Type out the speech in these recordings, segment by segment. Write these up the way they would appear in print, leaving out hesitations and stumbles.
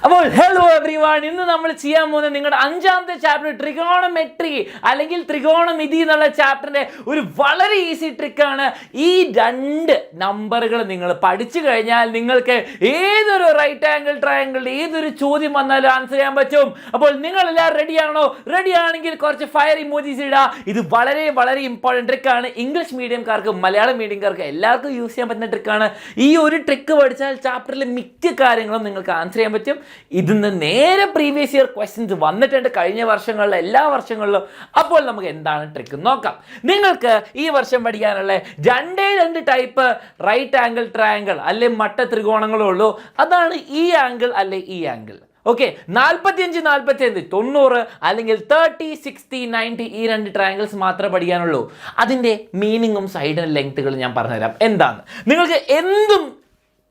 അപ്പോൾ hello every one, ഇന്ന് നമ്മൾ ചെയ്യാൻ പോകുന്ന നിങ്ങളുടെ അഞ്ചാമത്തെ ചാപ്റ്റർ ട്രിഗോണമെട്രി അല്ലെങ്കിൽ ത്രികോണമിതി എന്നുള്ള ചാപ്റ്ററിന്റെ ഒരു വളരെ ഈസി ട്രിക്കാണ്. ഈ രണ്ട് നമ്പറുകൾ നിങ്ങൾ പഠിച്ചു കഴിഞ്ഞാൽ നിങ്ങൾക്ക് ഏതൊരു റൈറ്റ് ആംഗിൾ ട്രയാംഗിളിന്റെ ഏതൊരു ചോദ്യം വന്നാലും ആൻസർ ചെയ്യാൻ പറ്റും. അപ്പോൾ നിങ്ങൾ എല്ലാവരും റെഡിയാണോ? റെഡി ആണെങ്കിൽ കുറച്ച് ഫയർ ഇമോജീസ് ഇടുക. ഇത് വളരെ വളരെ ഇമ്പോർട്ടൻറ്റ് ട്രിക്കാണ്. ഇംഗ്ലീഷ് മീഡിയംകാർക്ക് മലയാളം മീഡിയംകാർക്ക് എല്ലാവർക്കും യൂസ് ചെയ്യാൻ പറ്റുന്ന ട്രിക്കാണ്. ഈ ഒരു ട്രിക്ക് പഠിച്ചാൽ ചാപ്റ്ററിലെ മിക്ക കാര്യങ്ങളും നിങ്ങൾക്ക് ആൻസർ ചെയ്യാൻ പറ്റും. ഇതിന്ന് നേരെ പ്രീവിയസ് ഇയർ ക്വസ്റ്റ്യൻസ് വന്നിട്ടുണ്ട് കഴിഞ്ഞ വർഷങ്ങളിലെ എല്ലാ വർഷങ്ങളിലും. അപ്പോൾ നമുക്ക് എന്താണ് ട്രിക്ക് നോക്കാം. നിങ്ങൾക്ക് ഈ വർഷം പഠിക്കാനുള്ള രണ്ട് ടൈപ്പ് റൈറ്റ് ആംഗിൾ ട്രയാംഗിൾ അല്ലെ മട്ട ത്രികോണങ്ങളേ ഉള്ളൂ. അതാണ് ഈ ആംഗിൾ അല്ലെ ഈ ആംഗിൾ. ഓക്കെ, 45 90 അല്ലെങ്കിൽ 30 60 90 ഈ രണ്ട് ട്രയാംഗിൾസ് മാത്രമേ പഠിക്കാനുള്ളൂ. അതിൻ്റെ മീനിങ്ങും സൈഡ് ലെങ്ത്തുകളും ഞാൻ പറഞ്ഞുതരാം. എന്താണ് നിങ്ങൾക്ക് എന്തും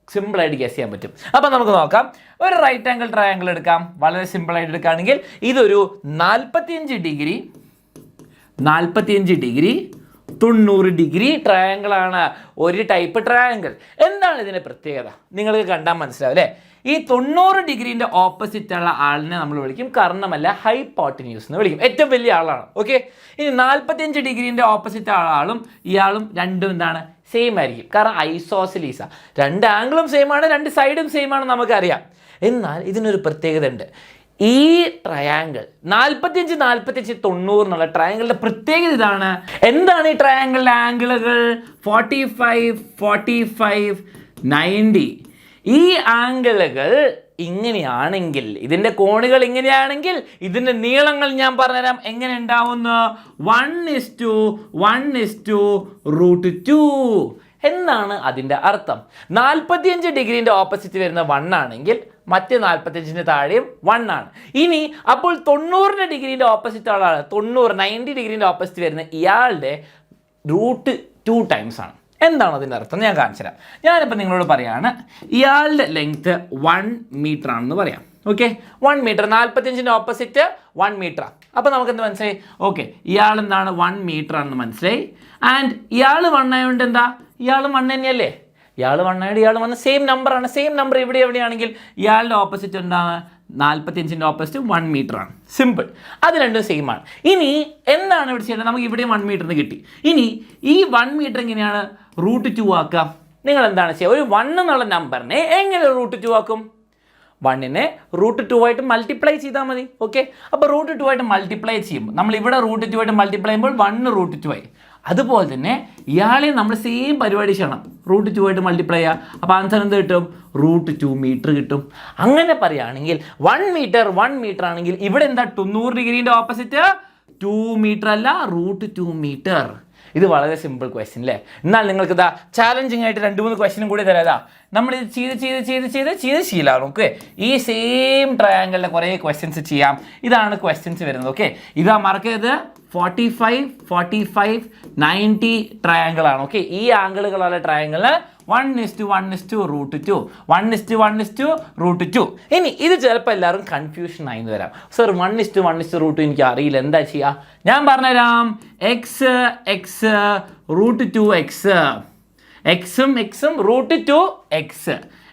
സിമ്പിളായിട്ട് ഗസ് ചെയ്യാൻ പറ്റും. അപ്പം നമുക്ക് നോക്കാം. ഒരു റൈറ്റ് ആംഗിൾ ട്രയാംഗിൾ എടുക്കാം. വളരെ സിമ്പിളായിട്ട് എടുക്കുകയാണെങ്കിൽ ഇതൊരു 45 ഡിഗ്രി 90 ഡിഗ്രി ട്രയാംഗിൾ ആണ്. ഒരു ടൈപ്പ് ട്രയാംഗിൾ. എന്താണ് ഇതിൻ്റെ പ്രത്യേകത? നിങ്ങൾക്ക് കണ്ടാൽ മനസ്സിലാവും അല്ലേ? ഈ 90 ഡിഗ്രീൻ്റെ ഓപ്പോസിറ്റ് ഉള്ള ആളിനെ നമ്മൾ വിളിക്കും കർണമല്ല ഹൈപ്പോട്ടന്യൂസ് എന്ന് വിളിക്കും. ഏറ്റവും വലിയ ആളാണ്. ഓക്കെ, ഇനി 45 ഡിഗ്രീൻ്റെ ഓപ്പോസിറ്റ് ആളും ഇയാളും രണ്ടും എന്താണ്? സെയിം ആയിരിക്കും. കാരണം ഐസോസിലീസ. രണ്ട് ആംഗിളും സെയിം ആണ്, രണ്ട് സൈഡും സെയിം ആണ് നമുക്കറിയാം. എന്നാൽ ഇതിനൊരു പ്രത്യേകത ഉണ്ട്. ഈ ട്രയാംഗിൾ 45 90 എന്നുള്ള ട്രയാംഗിളിന്റെ പ്രത്യേകത ഇതാണ്. എന്താണ് ഈ ട്രയാംഗിളിന്റെ ആംഗിളുകൾ? 45 45 90. ഈ ആംഗിളുകൾ ഇങ്ങനെയാണെങ്കിൽ, ഇതിൻ്റെ കോണുകൾ ഇങ്ങനെയാണെങ്കിൽ ഇതിൻ്റെ നീളങ്ങൾ ഞാൻ പറഞ്ഞുതരാം എങ്ങനെ ഉണ്ടാവുന്നു. 1:1:√2 എന്നാണ് അതിൻ്റെ അർത്ഥം. 45 ഡിഗ്രീൻ്റെ ഓപ്പോസിറ്റ് വരുന്ന 1 ആണെങ്കിൽ മറ്റ് 45 താഴെയും 1 ആണ്. ഇനി അപ്പോൾ 90 ഡിഗ്രീൻ്റെ ഓപ്പോസിറ്റ് ആളാണ് 90 ഡിഗ്രീൻ്റെ ഓപ്പോസിറ്റ് വരുന്ന ഇയാളുടെ √2 ടൈംസ് ആണ്. എന്താണ് അതിൻ്റെ അർത്ഥം? ഞാൻ കാണിച്ചു തരാം. ഞാനിപ്പോൾ നിങ്ങളോട് പറയാണ് ഇയാളുടെ ലെങ്ത്ത് 1 മീറ്റർ ആണെന്ന് പറയാം. Okay, 1 metre. 45 opposite 1 metre. അപ്പോൾ നമുക്ക് എന്ത് മനസ്സിലായി? ഓക്കെ, ഇയാൾ എന്താണ്? 1 മീറ്റർ ആണെന്ന് മനസ്സിലായി. ആൻഡ് ഇയാൾ 1 ആയതുകൊണ്ട് എന്താ? ഇയാൾ 1 തന്നെയല്ലേ? ഇയാൾ 1 ആയത് ഇയാൾ വന്ന സെയിം നമ്പറാണ്. സെയിം നമ്പർ എവിടെയാണെങ്കിൽ ഇയാളുടെ ഓപ്പോസിറ്റ് എന്താണ്? 45 ഓപ്പോസിറ്റ് 1 മീറ്റർ ആണ്. സിമ്പിൾ. അത് രണ്ടും സെയിം ആണ്. ഇനി എന്താണ് ഇവിടെ ചെയ്യേണ്ടത്? നമുക്ക് ഇവിടെ 1 മീറ്ററിന് കിട്ടി. ഇനി ഈ 1 മീറ്റർ എങ്ങനെയാണ് √2 ആക്കാം? നിങ്ങൾ എന്താണ് ചെയ്യുക? ഒരു 1 എന്നുള്ള നമ്പറിനെ എങ്ങനെ √2 ആക്കും? 1നെ √2 ആയിട്ട് മൾട്ടിപ്ലൈ ചെയ്താൽ മതി. ഓക്കെ, അപ്പോൾ √2 ആയിട്ട് മൾട്ടിപ്ലൈ ചെയ്യുമ്പോൾ നമ്മൾ ഇവിടെ √2 ആയിട്ട് മൾട്ടിപ്ലൈ ചെയ്യുമ്പോൾ 1 √2 ആയി. അതുപോലെ തന്നെ ഇയാളെ നമ്മൾ സെയിം പരിപാടി ചെയ്യണം. √2 ആയിട്ട് മൾട്ടിപ്ലൈ ചെയ്യുക. അപ്പോൾ ആൻസർ എന്ത് കിട്ടും? √2 മീറ്റർ കിട്ടും. അങ്ങനെ പറയുകയാണെങ്കിൽ 1 മീറ്റർ ആണെങ്കിൽ ഇവിടെ എന്താ? 90 ഡിഗ്രീൻ്റെ ഓപ്പോസിറ്റ് 2 മീറ്റർ അല്ല, √2 മീറ്റർ. ഇത് വളരെ സിമ്പിൾ ക്വസ്റ്റ്യൻ അല്ലേ? എന്നാൽ നിങ്ങൾക്ക് ഇതാ ചാലഞ്ചിങ് ആയിട്ട് 2-3 ക്വസ്റ്റ്യനും കൂടി തരാതാ. നമ്മൾ ഇത് ചെയ്ത് ശീലമാണ്. ഓക്കെ, ഈ സെയിം ട്രയാംഗിളിലെ കുറേ ക്വസ്റ്റ്യൻസ് ചെയ്യാം. ഇതാണ് ക്വസ്റ്റ്യൻസ് വരുന്നത്. ഓക്കെ, ഇതാ മറക്കരുത്. 45 45 90 ട്രയാംഗിൾ ആണ്. ഓക്കെ, ഈ ആംഗിളുകളുള്ള ട്രയാംഗിളിന് 1:1:√2 1:1:√2. ഇനി ഇത് ചിലപ്പോൾ എല്ലാവരും കൺഫ്യൂഷൻ ആയി വരാം. സർ 1:1:√2 എനിക്ക് അറിയില്ല, എന്താ ചെയ്യുക? ഞാൻ പറഞ്ഞുതരാം. എക്സും √2x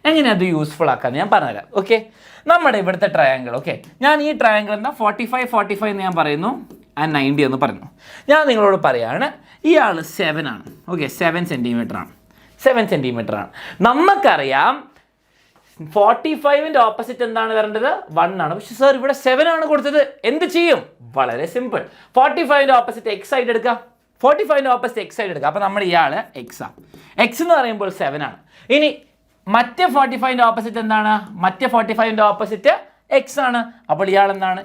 എങ്ങനെ അത് യൂസ്ഫുൾ ആക്കാമെന്ന് ഞാൻ പറഞ്ഞുതരാം. ഓക്കെ, നമ്മുടെ ഇവിടുത്തെ ട്രയാംഗിൾ. ഓക്കെ, ഞാൻ ഈ ട്രയാംഗിൾ എന്താ 45 45 എന്ന് ഞാൻ പറയുന്നു, ആൻഡ് 90 എന്ന് പറയുന്നു. ഞാൻ നിങ്ങളോട് പറയാണ് ഇയാൾ 7 ആണ്. ഓക്കെ, 7 സെൻറ്റിമീറ്റർ ആണ്. നമുക്കറിയാം 45ൻ്റെ ഓപ്പോസിറ്റ് എന്താണ് വരേണ്ടത്? 1 ആണ്. പക്ഷെ സർ ഇവിടെ 7 ആണ് കൊടുത്തത്, എന്ത് ചെയ്യും? വളരെ സിമ്പിൾ. 45ൻ്റെ ഓപ്പോസിറ്റ് എക്സ് ആയിട്ട് എടുക്കാം. 45ൻ്റെ ഓപ്പോസിറ്റ് എക്സ് ആയിട്ട് എടുക്കാം. അപ്പോൾ നമ്മുടെ ഇയാൾ എക്സ് ആണ്. എക്സ് എന്ന് പറയുമ്പോൾ 7 ആണ്. ഇനി മറ്റേ 45ൻ്റെ ഓപ്പോസിറ്റ് എന്താണ്? മറ്റേ 45ൻ്റെ ഓപ്പോസിറ്റ് എക്സ് ആണ്. അപ്പോൾ ഇയാൾ എന്താണ്?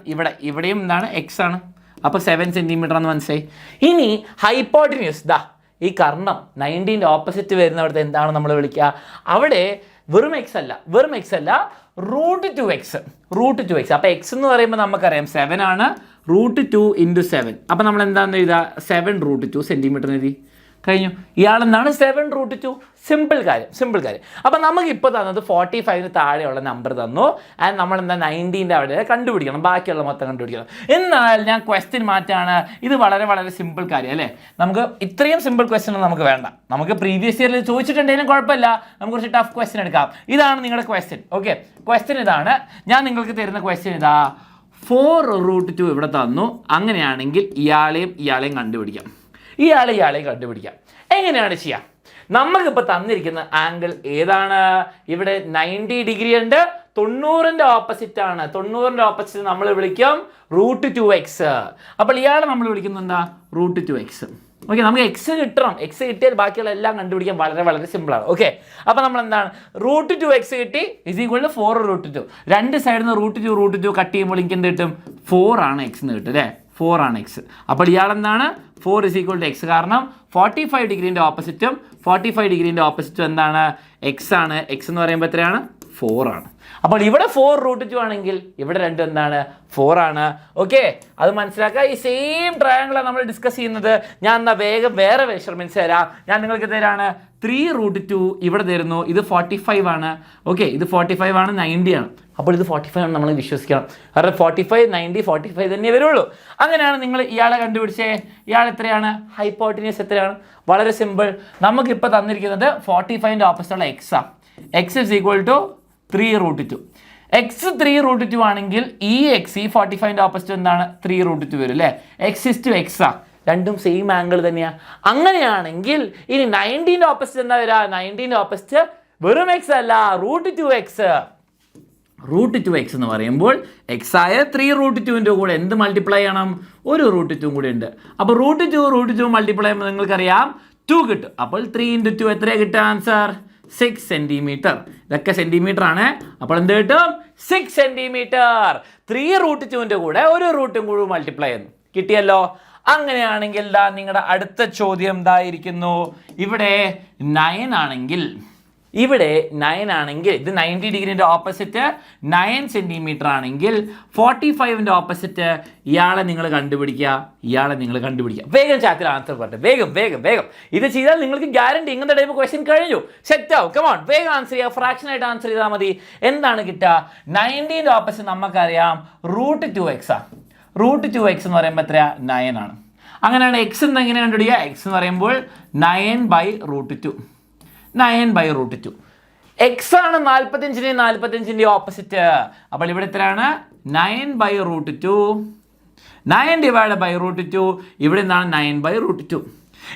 ഇവിടെയും എന്താണ്? എക്സ് ആണ്. അപ്പോൾ 7 സെൻറ്റിമീറ്റർ എന്ന് മനസ്സിലായി. ഇനി ഹൈപ്പോട്ടന്യൂസ് ദാ ഈ കർണം 90ൻ്റെ ഓപ്പോസിറ്റ് വരുന്നവിടുത്തെ എന്താണ് നമ്മൾ വിളിക്കുക? അവിടെ വെറും എക്സ് അല്ല √2x. അപ്പോൾ എക്സ് എന്ന് പറയുമ്പോൾ നമുക്കറിയാം 7 ആണ്. √2 × 7. അപ്പോൾ നമ്മൾ എന്താണെന്ന് എഴുതുക? 7 √2 സെൻറ്റിമീറ്റർ എഴുതി. കഴിഞ്ഞു. ഇയാളെന്താണ് 7√2. സിമ്പിൾ കാര്യം. അപ്പം നമുക്കിപ്പോൾ തന്നത് 45 താഴെയുള്ള നമ്പർ തന്നു. ആൻഡ് നമ്മൾ എന്താ 90ൻ്റെ അവിടെ കണ്ടുപിടിക്കണം, ബാക്കിയുള്ള മൊത്തം കണ്ടുപിടിക്കണം. എന്നാൽ ഞാൻ ക്വസ്റ്റ്യൻ മാറ്റാണ്. ഇത് വളരെ വളരെ സിമ്പിൾ കാര്യം അല്ലേ. നമുക്ക് ഇത്രയും സിമ്പിൾ ക്വസ്റ്റ്യൻ നമുക്ക് വേണ്ട. നമുക്ക് പ്രീവിയസ് ഇയറിൽ ചോദിച്ചിട്ടുണ്ടെങ്കിലും കുഴപ്പമില്ല, നമുക്ക് കുറച്ച് ടഫ് ക്വസ്റ്റ്യൻ എടുക്കാം. ഇതാണ് നിങ്ങളുടെ ക്വസ്റ്റ്യൻ. ഓക്കെ, ക്വസ്റ്റ്യൻ ഇതാണ്. ഞാൻ നിങ്ങൾക്ക് തരുന്ന ക്വസ്റ്റ്യൻ ഇതാ. 4√2 ഇവിടെ തന്നു. അങ്ങനെയാണെങ്കിൽ ഇയാളെയും കണ്ടുപിടിക്കാം. ഇയാളെയും കണ്ടുപിടിക്കാം. എങ്ങനെയാണ് ചെയ്യുക? നമുക്കിപ്പോൾ തന്നിരിക്കുന്ന ആംഗിൾ ഏതാണ്? ഇവിടെ 90 ഡിഗ്രി ഉണ്ട്. 90ൻ്റെ ഓപ്പോസിറ്റ് ആണ്. 90ൻ്റെ ഓപ്പോസിറ്റ് നമ്മൾ വിളിക്കും √2x. അപ്പോൾ ഇയാളെ നമ്മൾ വിളിക്കുന്നത് എന്താ? √2x. ഓക്കെ, നമുക്ക് എക്സ് കിട്ടണം. എക്സ് കിട്ടിയാൽ ബാക്കിയുള്ള എല്ലാം കണ്ടുപിടിക്കാൻ വളരെ വളരെ സിമ്പിളാണ്. ഓക്കെ, അപ്പോൾ നമ്മൾ എന്താണ് √2x കിട്ടി = 4√2. രണ്ട് സൈഡിൽ നിന്ന് √2 കട്ട് ചെയ്യുമ്പോൾ എനിക്ക് എന്ത് കിട്ടും? 4 ആണ് x എന്ന് കിട്ടും അല്ലേ. 4 ആണ് x. അപ്പോൾ ഇയാളെന്താണ്? 4 = x. കാരണം 45 ഡിഗ്രീൻ്റെ ഓപ്പോസിറ്റും 45 ഡിഗ്രീൻ്റെ ഓപ്പോസിറ്റും എന്താണ്? x ആണ്. x എന്ന് പറയുമ്പോൾ എത്രയാണ്? 4 ആണ്. അപ്പോൾ ഇവിടെ 4√2 ആണെങ്കിൽ ഇവിടെ രണ്ടും എന്താണ്? 4 ആണ്. ഓക്കെ, അത് മനസ്സിലാക്കുക. ഈ സെയിം ട്രയാങ്കിളാണ് നമ്മൾ ഡിസ്കസ് ചെയ്യുന്നത്. ഞാൻ എന്നാൽ വേഗം വേറെ മെഷർമെൻറ്റ്സ് തരാം. ഞാൻ നിങ്ങൾക്ക് തരാണ് 3√2 ഇവിടെ തരുന്നു. ഇത് 45 ആണ്. ഓക്കെ, ഇത് 45 ആണ്, 90 ആണ്. അപ്പോൾ ഇത് 45 ആണ് നമ്മൾ വിശ്വസിക്കണം. കാരണം 45, 90, 45 തന്നെ വരുള്ളൂ. അങ്ങനെയാണ് നിങ്ങൾ ഇയാളെ കണ്ടുപിടിച്ചേ. ഇയാൾ എത്രയാണ്? ഹൈപ്പോട്ടിനിയസ് എത്രയാണ്? വളരെ സിമ്പിൾ. നമുക്കിപ്പോൾ തന്നിരിക്കുന്നത് 45ൻ്റെ ഓപ്പോസിറ്റുള്ള x ആണ്. x = 3√2. x 3√2 ആണെങ്കിൽ ഈ x ഈ 45ൻ്റെ ഓപ്പോസിറ്റ് എന്താണ്? 3√2 വരും അല്ലേ. x ആ, രണ്ടും സെയിം ആംഗിൾ തന്നെയാണ്. അങ്ങനെയാണെങ്കിൽ ഇനി 90ൻ്റെ ഓപ്പോസിറ്റ് എന്താ വരിക? 90ൻ്റെ ഓപ്പോസിറ്റ് വെറും x അല്ല, √2x. √2x എന്ന് പറയുമ്പോൾ x ആയ 3√2ൻ്റെ കൂടെ എന്ത് മൾട്ടിപ്ലൈ ചെയ്യണം? ഒരു √2 കൂടെ ഉണ്ട്. അപ്പോൾ √2 മൾട്ടിപ്ലൈ ചെയ്യുമ്പോൾ നിങ്ങൾക്കറിയാം 2 കിട്ടും. അപ്പോൾ 3 × 2 എത്രയാണ് കിട്ടുക? Answer 6 centimetre. ഇതൊക്കെ സെൻറ്റിമീറ്റർ ആണ്. അപ്പോൾ എന്ത് കിട്ടും? 6 സെൻറ്റിമീറ്റർ. 3√2ൻ്റെ കൂടെ ഒരു റൂട്ടും കൂടി മൾട്ടിപ്ലൈ ചെയ്യുന്നു. കിട്ടിയല്ലോ. അങ്ങനെയാണെങ്കിൽ നിങ്ങളുടെ അടുത്ത ചോദ്യം ഇതായിരിക്കുന്നു. ഇവിടെ 9 ആണെങ്കിൽ ഇത് 90 ഡിഗ്രീൻ്റെ ഓപ്പോസിറ്റ് 9 സെൻറ്റിമീറ്റർ ആണെങ്കിൽ 45ൻ്റെ ഓപ്പോസിറ്റ് ഇയാളെ നിങ്ങൾ കണ്ടുപിടിക്കുക. വേഗം ചാറ്റിൽ ആൻസർ പറഞ്ഞിട്ട് വേഗം. ഇത് ചെയ്താൽ നിങ്ങൾക്ക് ഗ്യാരണ്ടി ഇങ്ങനത്തെ ടൈപ്പ് ക്വസ്റ്റ്യൻ കഴിഞ്ഞു. സെറ്റ് ആവും. കമോൺ, വേഗം ആൻസർ ചെയ്യുക. ഫ്രാക്ഷനായിട്ട് ആൻസർ ചെയ്താൽ മതി. എന്താണ് കിട്ടുക? 90ൻ്റെ ഓപ്പോസിറ്റ് നമുക്കറിയാം √2x ആണ്. √2x എന്ന് പറയുമ്പോൾ എത്രയാ? 9 ആണ്. അങ്ങനെയാണ് x എന്ന് എങ്ങനെ കണ്ടുപിടിക്കുക? x എന്ന് പറയുമ്പോൾ 9/√2. 9/√2. x ആണ് 45ൻ്റെ ഓപ്പോസിറ്റ്. അപ്പോൾ ഇവിടെ എത്രയാണ്? 9/√2. 9/√2. ഇവിടെ എന്താണ്? 9/√2.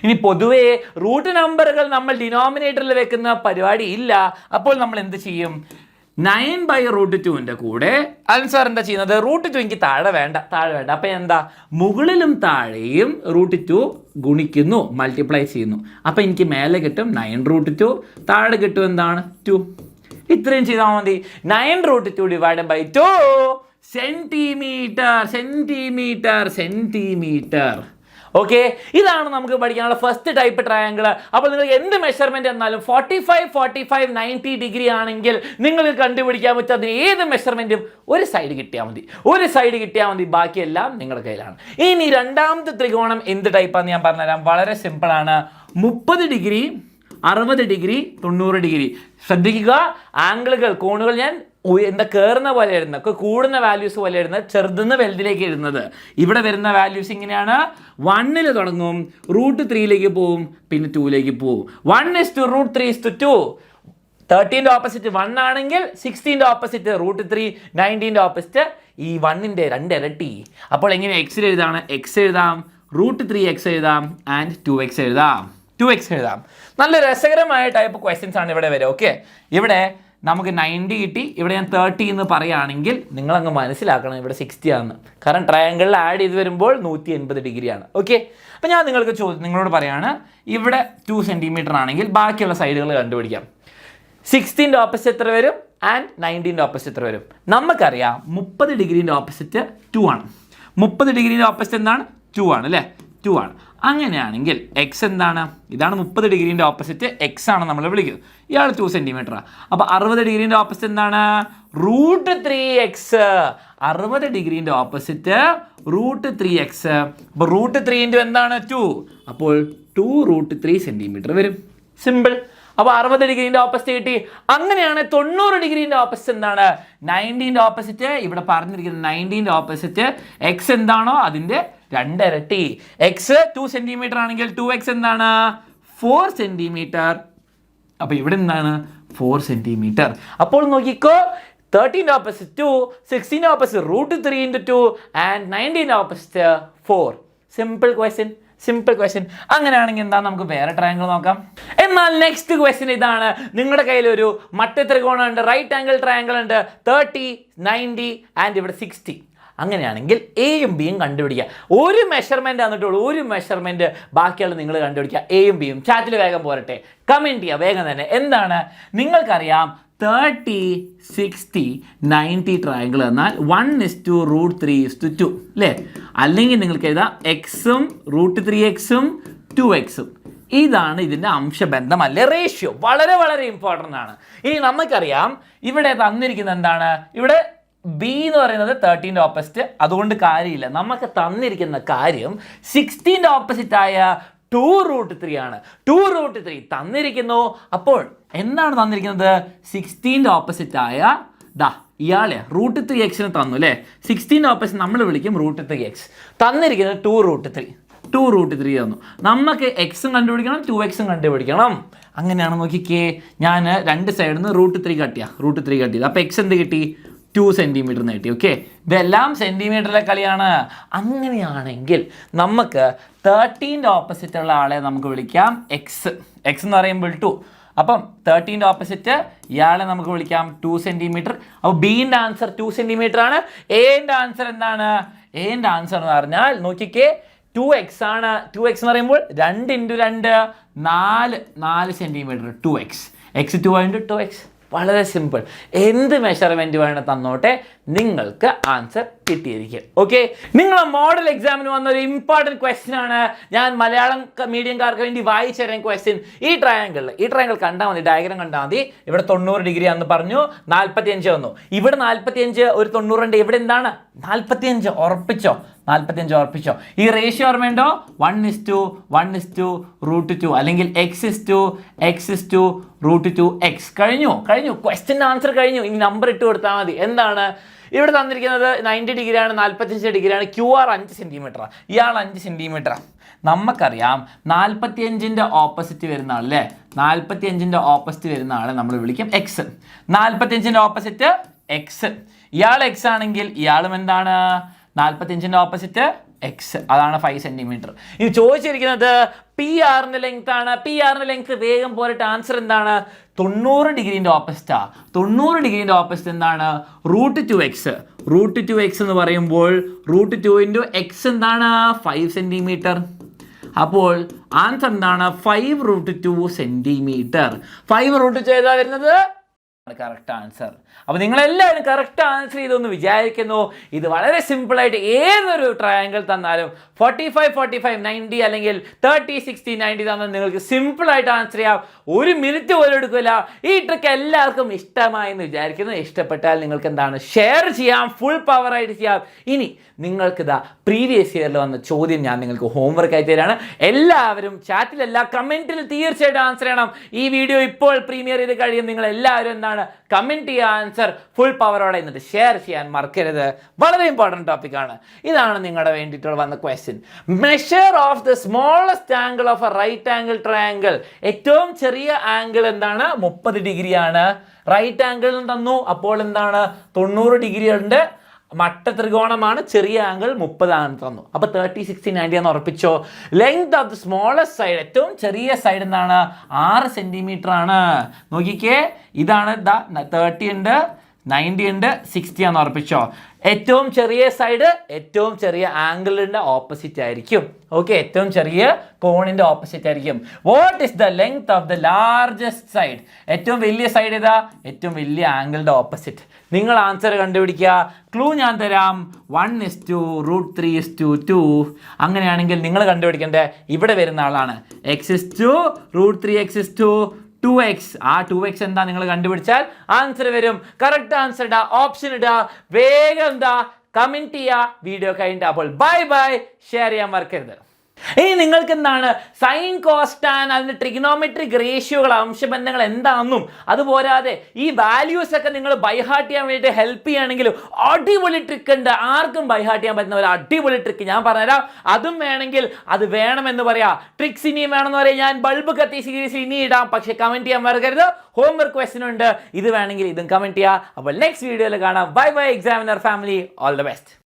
ഇനി പൊതുവേ റൂട്ട് നമ്പറുകൾ നമ്മൾ ഡിനോമിനേറ്ററിൽ വെക്കുന്ന പരിപാടി ഇല്ല. അപ്പോൾ നമ്മൾ എന്ത് ചെയ്യും? 9/√2ൻ്റെ കൂടെ ആൻസർ എന്താ ചെയ്യുന്നത്? √2 എനിക്ക് താഴെ വേണ്ട. അപ്പം എന്താ? മുകളിലും താഴെയും √2 ഗുണിക്കുന്നു, മൾട്ടിപ്ലൈ ചെയ്യുന്നു. അപ്പം എനിക്ക് മേലെ കിട്ടും 9√2, താഴെ കിട്ടും എന്താണ്? 2. ഇത്രയും ചെയ്താൽ മതി. 9√2 / 2 സെൻറ്റിമീറ്റർ. ഓക്കെ, ഇതാണ് നമുക്ക് പഠിക്കാനുള്ള ഫസ്റ്റ് ടൈപ്പ് ട്രയാങ്കിൾ. അപ്പോൾ നിങ്ങൾക്ക് എന്ത് മെഷർമെൻറ്റ് എന്നാലും 45, 90 ഡിഗ്രി ആണെങ്കിൽ നിങ്ങൾക്ക് കണ്ടുപിടിക്കാൻ പറ്റും. അതിന് ഏത് മെഷർമെൻറ്റും ഒരു സൈഡ് കിട്ടിയാൽ മതി. ബാക്കിയെല്ലാം നിങ്ങളുടെ കയ്യിലാണ്. ഇനി രണ്ടാമത്തെ ത്രികോണം എന്ത് ടൈപ്പാണെന്ന് ഞാൻ പറഞ്ഞുതരാം. വളരെ സിമ്പിളാണ്. 30 ഡിഗ്രി, 60 ഡിഗ്രി, 90 ഡിഗ്രി. ശ്രദ്ധിക്കുക, ആംഗിളുകൾ, കോണുകൾ ഞാൻ കയറുന്ന പോലെ എഴുതുന്നത്, കൂടുന്ന വാല്യൂസ് പോലെ എഴുതുന്നത്, ചെറുതുനിന്ന് വലുതിലേക്ക് എഴുതുന്നത്. ഇവിടെ വരുന്ന വാല്യൂസ് ഇങ്ങനെയാണ്. 1ൽ തുടങ്ങും, √3ലേക്ക് പോവും, പിന്നെ 2ലേക്ക് പോവും. 1:√3:2. 13ൻ്റെ ഓപ്പോസിറ്റ് 1 ആണെങ്കിൽ 16ൻ്റെ ഓപ്പോസിറ്റ് √3, 90ൻ്റെ ഓപ്പോസിറ്റ് ഈ 1ൻ്റെ 2 ഇരട്ടി. അപ്പോൾ എങ്ങനെ എക്സിൽ എഴുതാണ്? x എഴുതാം, √3x എഴുതാം, ആൻഡ് 2x എഴുതാം. നല്ല രസകരമായ ടൈപ്പ് ക്വസ്റ്റ്യൻസ് ആണ് ഇവിടെ വരിക. ഓക്കെ, ഇവിടെ നമുക്ക് 90 കിട്ടി. ഇവിടെ ഞാൻ 30 എന്ന് പറയുകയാണെങ്കിൽ നിങ്ങളങ്ങ് മനസ്സിലാക്കണം ഇവിടെ 60 ആണെന്ന്. കാരണം ട്രയാങ്കിളിൽ ആഡ് ചെയ്ത് വരുമ്പോൾ 180 ഡിഗ്രിയാണ്. ഓക്കെ, അപ്പോൾ ഞാൻ നിങ്ങളോട് പറയാണ്, ഇവിടെ 2 സെൻറ്റിമീറ്റർ ആണെങ്കിൽ ബാക്കിയുള്ള സൈഡുകൾ കണ്ടുപിടിക്കാം. 60ൻ്റെ ഓപ്പോസിറ്റ് എത്ര വരും? ആൻഡ് 90ൻ്റെ ഓപ്പോസിറ്റ് എത്ര വരും? നമുക്കറിയാം 30 ഡിഗ്രീൻ്റെ ഓപ്പോസിറ്റ് 2 ആണ്. 30 ഡിഗ്രീൻ്റെ ഓപ്പോസിറ്റ് എന്താണ്? 2 ആണ് അല്ലേ. 2 ആണ്. അങ്ങനെയാണെങ്കിൽ എക്സ് എന്താണ്? ഇതാണ് 30 ഡിഗ്രീൻ്റെ ഓപ്പോസിറ്റ്, എക്സ് ആണ് നമ്മൾ വിളിക്കുന്നത്. ഇയാൾ 2 സെൻറ്റിമീറ്ററാണ്. അപ്പോൾ 60 ഡിഗ്രീൻ്റെ ഓപ്പോസിറ്റ് എന്താണ്? √3x. 60 ഡിഗ്രീൻ്റെ opposite √3x. അപ്പോൾ √3 ഇൻറ്റു എന്താണ്? 2. അപ്പോൾ 2√3 സെൻറ്റിമീറ്റർ വരും. സിമ്പിൾ. അപ്പോൾ 60 ഡിഗ്രീൻ്റെ ഓപ്പോസിറ്റ് കിട്ടി. അങ്ങനെയാണ് 90 ഡിഗ്രീൻ്റെ ഓപ്പോസിറ്റ് എന്താണ്? 90ൻ്റെ ഓപ്പോസിറ്റ് ഇവിടെ പറഞ്ഞിരിക്കുന്നത് 90ൻ്റെ ഓപ്പോസിറ്റ് എക്സ് എന്താണോ അതിൻ്റെ 2 ഇരട്ടി. എക്സ് 2 സെൻറ്റിമീറ്റർ ആണെങ്കിൽ 2x എന്താണ്? 4 സെൻറ്റിമീറ്റർ. അപ്പോൾ ഇവിടെ എന്താണ്? 4 സെൻറ്റിമീറ്റർ. അപ്പോൾ നോക്കിക്കോ, 13ൻ്റെ ഓപ്പോസിറ്റ് 2, 16ൻ്റെ ഓപ്പോസിറ്റ് √3 ഇൻറ്റു 2 ആൻഡ് 19ൻ്റെ opposite 4. Simple question, simple question. അങ്ങനെയാണെങ്കിൽ എന്താ, നമുക്ക് വേറെ ട്രയാങ്കിൾ നോക്കാം. എന്നാൽ നെക്സ്റ്റ് ക്വസ്റ്റ്യൻ ഇതാണ്. നിങ്ങളുടെ കയ്യിൽ ഒരു മട്ടത്രികോണം ഉണ്ട്, റൈറ്റ് ആംഗിൾ ട്രയാങ്കിൾ ഉണ്ട്, 30, 90 ആൻഡ് ഇവിടെ 60. അങ്ങനെയാണെങ്കിൽ എയും ബിയും കണ്ടുപിടിക്കുക. ഒരു മെഷർമെൻറ്റ് തന്നിട്ടുള്ളൂ, ഒരു മെഷർമെൻറ്റ്, ബാക്കിയുള്ള നിങ്ങൾ കണ്ടുപിടിക്കുക. എയും ബിയും ചാറ്റിൽ വേഗം പോരട്ടെ, കമൻറ്റ് ചെയ്യുക വേഗം തന്നെ. എന്താണ്? നിങ്ങൾക്കറിയാം 30, 60, 90 ട്രയാങ്കിൾ എന്നാൽ 1:√3:2 അല്ലേ? അല്ലെങ്കിൽ നിങ്ങൾക്ക് എഴുതാം എക്സും √3x-ഉം 2x-ഉം. ഇതാണ് ഇതിൻ്റെ അംശബന്ധം അല്ലേ, റേഷ്യോ. വളരെ വളരെ ഇമ്പോർട്ടൻ്റ് ആണ്. ഇനി നമുക്കറിയാം ഇവിടെ തന്നിരിക്കുന്നത് എന്താണ്? ഇവിടെ ബി എന്ന് പറയുന്നത് 13ൻ്റെ ഓപ്പോസിറ്റ്, അതുകൊണ്ട് കാര്യമില്ല. നമുക്ക് തന്നിരിക്കുന്ന കാര്യം 16ൻ്റെ ഓപ്പോസിറ്റായ 2√3 ആണ്. 2√3 തന്നിരിക്കുന്നു. അപ്പോൾ എന്താണ് തന്നിരിക്കുന്നത്? 16ൻ്റെ ഓപ്പോസിറ്റായ ഇയാളെ √3x തന്നു അല്ലേ? 16ൻ്റെ ഓപ്പോസിറ്റ് നമ്മൾ വിളിക്കും √3x. തന്നിരിക്കുന്നത് 2√3 തന്നു. നമുക്ക് എക്സും കണ്ടുപിടിക്കണം, 2x-ഉം കണ്ടുപിടിക്കണം. അങ്ങനെയാണ്. നോക്കിക്കേ, ഞാൻ 2 സൈഡിൽ നിന്ന് √3 കട്ട് ചെയ്ത് അപ്പോൾ എക്സ് എന്ത് കിട്ടി? 2 സെൻറ്റിമീറ്റർ കിട്ടി. ഓക്കെ, ഇതെല്ലാം സെൻറ്റിമീറ്ററിലെ കളിയാണ്. അങ്ങനെയാണെങ്കിൽ നമുക്ക് 13ൻ്റെ ഓപ്പോസിറ്റ് ഉള്ള ആളെ നമുക്ക് വിളിക്കാം എക്സ്. എക്സ് എന്ന് പറയുമ്പോൾ 2. അപ്പം 13ൻ്റെ ഓപ്പോസിറ്റ് ഇയാളെ നമുക്ക് വിളിക്കാം 2 സെൻറ്റിമീറ്റർ. അപ്പോൾ ബീൻ്റെ ആൻസർ 2 സെൻറ്റിമീറ്റർ ആണ്. എൻ്റെ ആൻസർ എന്താണ്? എൻ്റെ ആൻസർ എന്ന് പറഞ്ഞാൽ നോക്കിക്കേ, 2x ആണ്. 2x എന്ന് പറയുമ്പോൾ 2 × 2 4 സെൻറ്റിമീറ്റർ. 2x, x 2 × 2x. വളരെ സിമ്പിൾ. എന്ത് മെഷർമെൻറ്റ് വേണം തന്നോട്ടെ, നിങ്ങൾക്ക് ആൻസർ കിട്ടിയിരിക്കും. ഓക്കെ, നിങ്ങളെ മോഡൽ എക്സാമിന് വന്ന ഒരു ഇമ്പോർട്ടൻറ്റ് ക്വസ്റ്റ്യൻ ആണ്. ഞാൻ മലയാളം മീഡിയംകാർക്ക് വേണ്ടി വായിച്ചു തരാൻ ക്വസ്റ്റ്യൻ. ഈ ട്രയാങ്കിൾ കണ്ടാൽ മതി, ഡയഗ്രാം കണ്ടാൽ മതി. ഇവിടെ 90 ഡിഗ്രി ആണെന്ന് പറഞ്ഞു, 45 വന്നു. ഇവിടെ 45, ഒരു 90 ഉണ്ട്. ഇവിടെ എന്താണ്? 45. ഉറപ്പിച്ചോ? 45 ഉറപ്പിച്ചോ? ഈ റേഷ്യോ ഓർമ്മയുണ്ടോ? 1:1:√2 അല്ലെങ്കിൽ x:(x:)√2x. കഴിഞ്ഞു. ക്വസ്റ്റ്യൻ ആൻസർ കഴിഞ്ഞു. ഇനി നമ്പർ ഇട്ട് കൊടുത്താൽ മതി. എന്താണ് ഇവിടെ തന്നിരിക്കുന്നത്? 90 ഡിഗ്രിയാണ്, 45 ഡിഗ്രിയാണ്. QR 5 സെൻറ്റിമീറ്ററാണ്, ഇയാൾ 5 സെൻറ്റിമീറ്ററാണ്. നമുക്കറിയാം 45ൻ്റെ ഓപ്പോസിറ്റ് വരുന്ന ആളല്ലേ, 45ൻ്റെ ഓപ്പോസിറ്റ് വരുന്ന ആളെ നമ്മൾ വിളിക്കും എക്സ്. 45ൻ്റെ ഓപ്പോസിറ്റ് എക്സ്. ഇയാൾ എക്സ് ആണെങ്കിൽ ഇയാളും എന്താണ്? 45ൻ്റെ ഓപ്പോസിറ്റ് എക്സ്, അതാണ് 5 സെൻറ്റിമീറ്റർ. ഇത് ചോദിച്ചിരിക്കുന്നത് PR-ൻ്റെ ലെങ്ത് ആണ്. PR-ൻ്റെ ലെങ്ത് വേഗം പോയിട്ട് ആൻസർ എന്താണ്? 90 ഡിഗ്രീൻ്റെ ഓപ്പോസിറ്റാ. 90 ഡിഗ്രീൻ്റെ ഓപ്പോസിറ്റ് എന്താണ്? √2x. √2x എന്ന് പറയുമ്പോൾ √2 × x എന്താണ്? 5 സെൻറ്റിമീറ്റർ. അപ്പോൾ ആൻസർ എന്താണ്? 5√2 സെൻറ്റിമീറ്റർ. 5√2 ഏതാ വരുന്നത്? Correct answer. അപ്പോൾ നിങ്ങളെല്ലാവരും കറക്റ്റ് ആൻസർ ചെയ്തെന്ന് വിചാരിക്കുന്നു. ഇത് വളരെ സിമ്പിളായിട്ട് ഏതൊരു ട്രയാങ്കിൾ തന്നാലും 45, 45, 90 അല്ലെങ്കിൽ 30, 60, 90 തന്നാൽ നിങ്ങൾക്ക് സിമ്പിളായിട്ട് ആൻസർ ചെയ്യാം. 1 മിനിറ്റ് പോലും എടുക്കില്ല. ഈ ട്രിക്ക് എല്ലാവർക്കും ഇഷ്ടമായെന്ന് വിചാരിക്കുന്നു. ഇഷ്ടപ്പെട്ടാൽ നിങ്ങൾക്ക് എന്താണ്? ഷെയർ ചെയ്യാം, ഫുൾ പവറായിട്ട് ചെയ്യാം. ഇനി നിങ്ങൾക്കിതാ പ്രീവിയസ് ഇയറിൽ വന്ന ചോദ്യം ഞാൻ നിങ്ങൾക്ക് ഹോംവർക്ക് ആയി തരാണ്. എല്ലാവരും ചാറ്റിലല്ല, കമൻറ്റിൽ തീർച്ചയായിട്ടും ആൻസർ ചെയ്യണം. ഈ വീഡിയോ ഇപ്പോൾ പ്രീമിയർ ചെയ്ത് കഴിയും. നിങ്ങൾ എല്ലാവരും എന്താണ്? കമൻറ്റ് ചെയ്യുക ആൻസർ ഫുൾ പവറോടെ, എന്നിട്ട് ഷെയർ ചെയ്യാൻ മറക്കരുത്. വളരെ ഇമ്പോർട്ടൻറ്റ് ടോപ്പിക്കാണ്. ഇതാണ് നിങ്ങളുടെ വേണ്ടിയിട്ടുള്ള വന്ന question. Measure of the smallest angle of a right angle triangle. ഏറ്റവും ചെറിയ ആംഗിൾ എന്താണ്? 30 ഡിഗ്രിയാണ്. റൈറ്റ് ആംഗിൾ തന്നു, അപ്പോൾ എന്താണ്? 90 ഡിഗ്രി ഉണ്ട്. മട്ട ത്രികോണമാണ്, ചെറിയ ആംഗിൾ 30 ആണ് തന്നു. അപ്പോൾ 30, 60, 90 എന്ന് ഉറപ്പിച്ചോ. Length of the smallest side, ഏറ്റവും ചെറിയ സൈഡ് എന്താണ്? 6 സെൻറ്റിമീറ്റർ ആണ്. നോക്കിക്കേ, ഇതാണ് 30 ഉണ്ട്, 90 ഉണ്ട്, 60 ആണെന്ന് ഉറപ്പിച്ചോ. ഏറ്റവും ചെറിയ സൈഡ് ഏറ്റവും ചെറിയ ആംഗിളിൻ്റെ ഓപ്പോസിറ്റ് ആയിരിക്കും. ഓക്കെ, ഏറ്റവും ചെറിയ കോണിൻ്റെ ഓപ്പോസിറ്റ് ആയിരിക്കും. What is the length of the largest side? ഏറ്റവും വലിയ സൈഡ് ഏതാ? ഏറ്റവും വലിയ ആംഗിളിൻ്റെ ഓപ്പോസിറ്റ്. നിങ്ങൾ ആൻസർ കണ്ടുപിടിക്കുക. ക്ലൂ ഞാൻ തരാം. 1:√3:2. അങ്ങനെയാണെങ്കിൽ നിങ്ങൾ കണ്ടുപിടിക്കേണ്ടത് ഇവിടെ വരുന്ന ആളാണ്. x/√3x/2 2x. ആ 2x എന്താ നിങ്ങൾ കണ്ടുപിടിച്ചാൽ ആൻസർ വരും. കറക്റ്റ് ആൻസർ ഇടാ, ഓപ്ഷൻ ഇടാ, വേഗം എന്താ കമന്റ് ചെയ്യുക. വീഡിയോ കഴിഞ്ഞിട്ട് അപ്പോൾ ബൈ ബൈ, ഷെയർ ചെയ്യാൻ മറക്കരുത്. ഇനി നിങ്ങൾക്ക് എന്താണ് സൈൻ കോസ് ടാൻ അതിൻ്റെ ട്രിഗണോമെട്രിക് റേഷ്യോകൾ, അംശബന്ധങ്ങൾ എന്താണെന്നും അതുപോരാതെ ഈ വാല്യൂസ് ഒക്കെ നിങ്ങൾ ബൈഹാർട്ട് ചെയ്യാൻ വേണ്ടിയിട്ട് ഹെൽപ്പ് ചെയ്യുകയാണെങ്കിൽ അടിപൊളി ട്രിക്ക് ഉണ്ട്. ആർക്കും ബൈഹാർട്ട് ചെയ്യാൻ പറ്റുന്ന ഒരു അടിപൊളി ട്രിക്ക് ഞാൻ പറഞ്ഞുതരാം. അതും വേണമെങ്കിൽ അത് വേണമെന്ന് പറയാം. ട്രിക്സ് ഇനിയും വേണമെന്ന് പറയാം. ഞാൻ ബൾബ് കത്തി സീരീസ് ഇനി ഇടാം, പക്ഷെ കമന്റ് ചെയ്യാൻ മറക്കരുത്. ഹോംവർക്ക് ക്വസ്റ്റ്യൻ ഉണ്ട്, ഇത് വേണമെങ്കിൽ ഇതും കമന്റ് ചെയ്യുക. അപ്പോൾ നെക്സ്റ്റ് വീഡിയോയിൽ കാണാം. Bye bye examiner family, all the best.